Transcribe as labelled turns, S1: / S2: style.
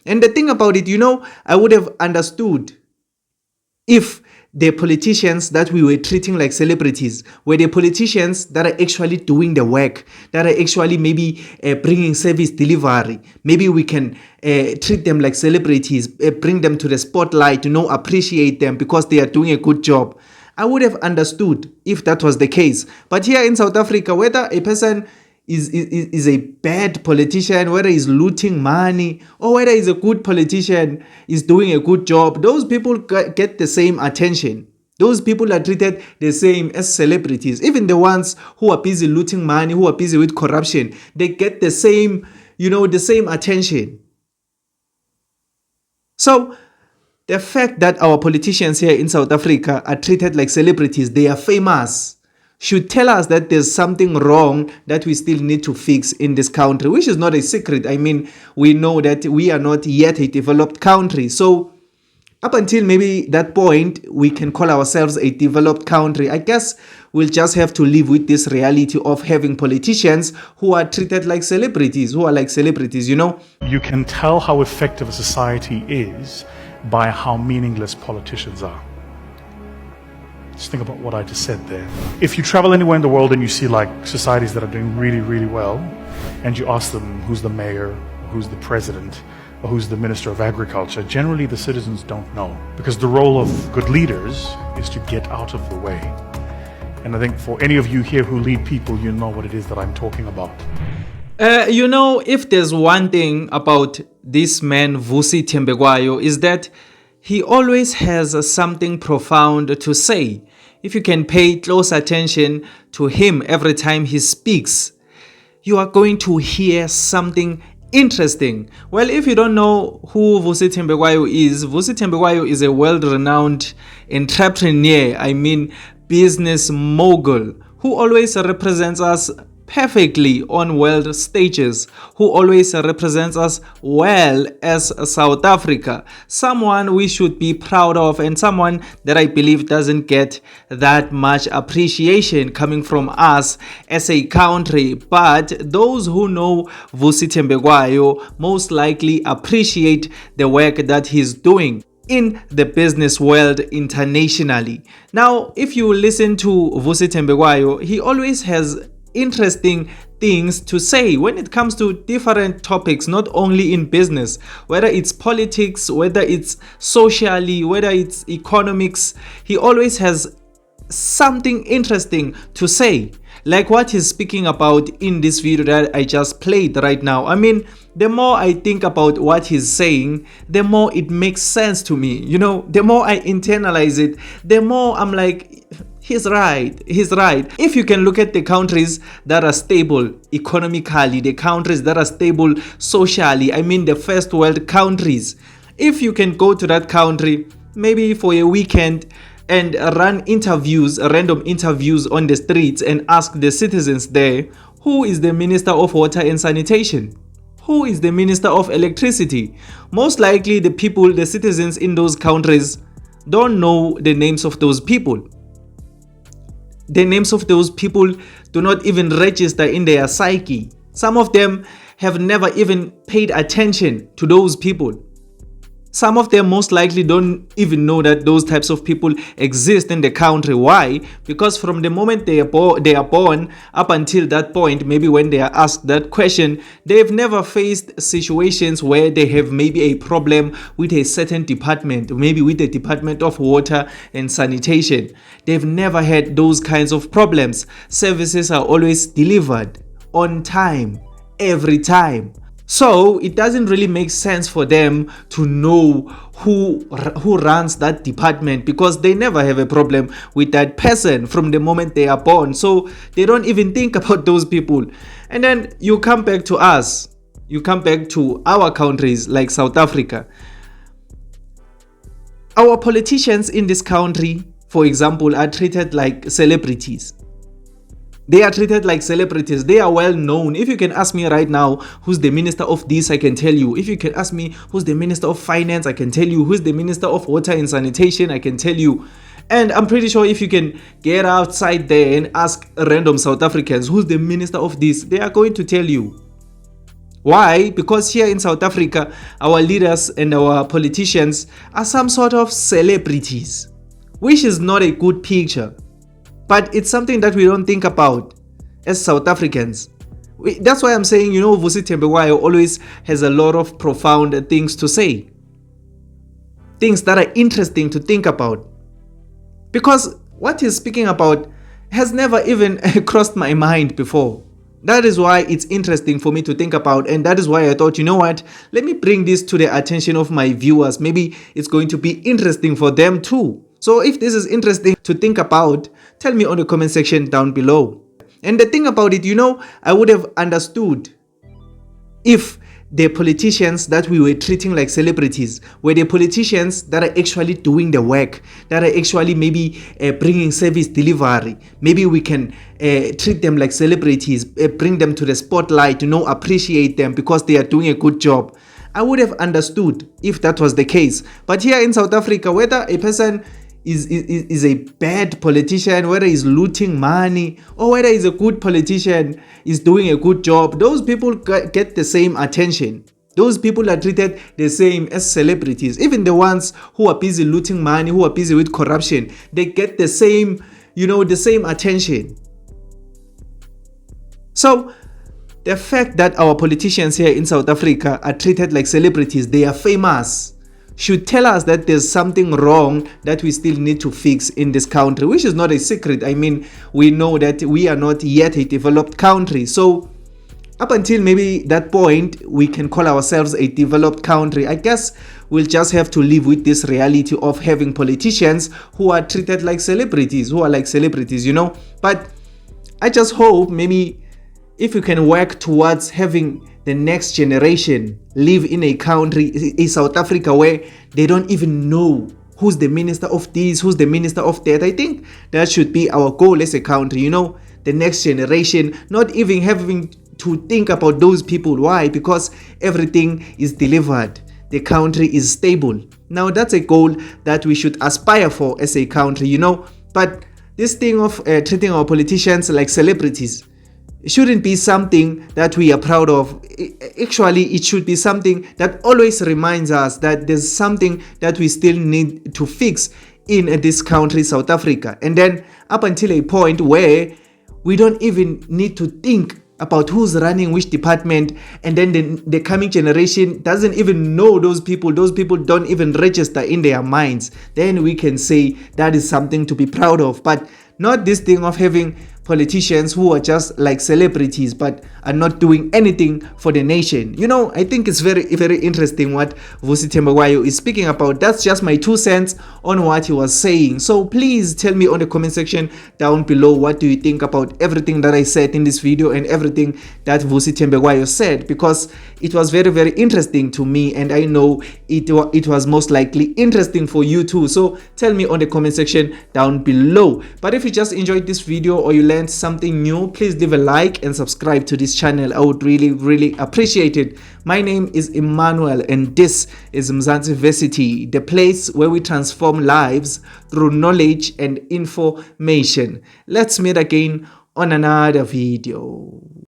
S1: And the thing about it, I would have understood if the politicians that we were treating like celebrities were the politicians that are actually doing the work, that are actually maybe bringing service delivery. Maybe we can treat them like celebrities, bring them to the spotlight, appreciate them because they are doing a good job. I would have understood if that was the case. But here in South Africa, whether a person is a bad politician, whether he's looting money, or whether he's a good politician, is doing a good job, those people get the same attention. Those people are treated the same as celebrities. Even the ones who are busy looting money, who are busy with corruption, they get the same, the same attention. So the fact that our politicians here in South Africa are treated like celebrities, they are famous, should tell us that there's something wrong that we still need to fix in this country, which is not a secret. I mean, we know that we are not yet a developed country. So up until maybe that point, we can call ourselves a developed country. I guess we'll just have to live with this reality of having politicians who are treated like celebrities,
S2: You can tell how effective a society is by how meaningless politicians are. Just think about what I just said there. If you travel anywhere in the world and you see like societies that are doing really, really well, and you ask them who's the mayor, who's the president, or who's the minister of agriculture, generally the citizens don't know. Because the role of good leaders is to get out of the way. And I think for any of you here who lead people, you know what it is that I'm talking about.
S1: If there's one thing about this man, Vusi Thembekwayo, is that he always has something profound to say. If you can pay close attention to him every time he speaks, you are going to hear something interesting. Well, if you don't know who Vusi Thembekwayo is a world-renowned entrepreneur, business mogul, who always represents us perfectly on world stages, who always represents us well as South Africa, someone we should be proud of, and someone that I believe doesn't get that much appreciation coming from us as a country. But those who know Vusi Thembekwayo most likely appreciate the work that he's doing in the business world internationally. Now, if you listen to Vusi Thembekwayo, he always has interesting things to say when it comes to different topics, not only in business, whether it's politics, whether it's socially, whether it's economics. He always has something interesting to say, like what he's speaking about in this video that I just played right now. The more I think about what he's saying, the more it makes sense to me. The more I internalize it, the more I'm like, he's right. If you can look at the countries that are stable economically, the countries that are stable socially, the first world countries, if you can go to that country maybe for a weekend and run random interviews on the streets and ask the citizens there, who is the Minister of Water and Sanitation? Who is the Minister of Electricity? Most likely the citizens in those countries don't know the names of those people. The names of those people do not even register in their psyche. Some of them have never even paid attention to those people. Some of them most likely don't even know that those types of people exist in the country. Why? Because from the moment they are born up until that point, maybe when they are asked that question, they've never faced situations where they have maybe a problem with a certain department, maybe with the Department of Water and Sanitation. They've never had those kinds of problems. Services are always delivered on time, every time. So it doesn't really make sense for them to know who runs that department, because they never have a problem with that person from the moment they are born. So they don't even think about those people. And then you come back to us. You come back to our countries like South Africa. Our politicians in this country, for example, are treated like celebrities. They are treated like celebrities. They are well known. If you can ask me right now who's the minister of this, I can tell you. If you can ask me who's the minister of finance, I can tell you. Who's the minister of water and sanitation, I can tell you. And I'm pretty sure if you can get outside there and ask random South Africans who's the minister of this, they are going to tell you. Why? Because here in South Africa, our leaders and our politicians are some sort of celebrities, which is not a good picture. But it's something that we don't think about as South Africans. That's why I'm saying, Vusi Thembekwayo always has a lot of profound things to say. Things that are interesting to think about. Because what he's speaking about has never even crossed my mind before. That is why it's interesting for me to think about, and that is why I thought, let me bring this to the attention of my viewers. Maybe it's going to be interesting for them too. So if this is interesting to think about, tell me on the comment section down below. And the thing about it, I would have understood if the politicians that we were treating like celebrities were the politicians that are actually doing the work, that are actually maybe bringing service delivery. Maybe we can treat them like celebrities, bring them to the spotlight, appreciate them because they are doing a good job. I would have understood if that was the case. But here in South Africa, whether a person is a bad politician, whether he's looting money, or whether he's a good politician, is doing a good job, those people get the same attention. Those people are treated the same as celebrities. Even the ones who are busy looting money, who are busy with corruption, they get the same, the same attention. So the fact that our politicians here in South Africa are treated like celebrities, they are famous, should tell us that there's something wrong that we still need to fix in this country, which is not a secret. I mean, we know that we are not yet a developed country. So up until maybe that point, we can call ourselves a developed country. I guess we'll just have to live with this reality of having politicians who are treated like celebrities, But I just hope maybe if we can work towards having the next generation live in a country, a South Africa, where they don't even know who's the minister of this, who's the minister of that. I think that should be our goal as a country, the next generation, not even having to think about those people. Why? Because everything is delivered. The country is stable. Now that's a goal that we should aspire for as a country, But this thing of treating our politicians like celebrities, it shouldn't be something that we are proud of. Actually, it should be something that always reminds us that there's something that we still need to fix in this country, South Africa. And then up until a point where we don't even need to think about who's running which department, and then the coming generation doesn't even know those people don't even register in their minds, then we can say that is something to be proud of. But not this thing of having politicians who are just like celebrities but are not doing anything for the nation. I think it's very, very interesting what Vusi Thembekwayo is speaking about. That's just my 2 cents on what he was saying. So please tell me on the comment section down below, what do you think about everything that I said in this video and everything that Vusi Thembekwayo said, because it was very, very interesting to me, and I know it was most likely interesting for you too. So tell me on the comment section down below. But if you just enjoyed this video or you learned something new, please leave a like and subscribe to this channel. I would really, really appreciate it. My name is Emmanuel, and this is Mzansi Versity, the place where we transform lives through knowledge and information. Let's meet again on another video.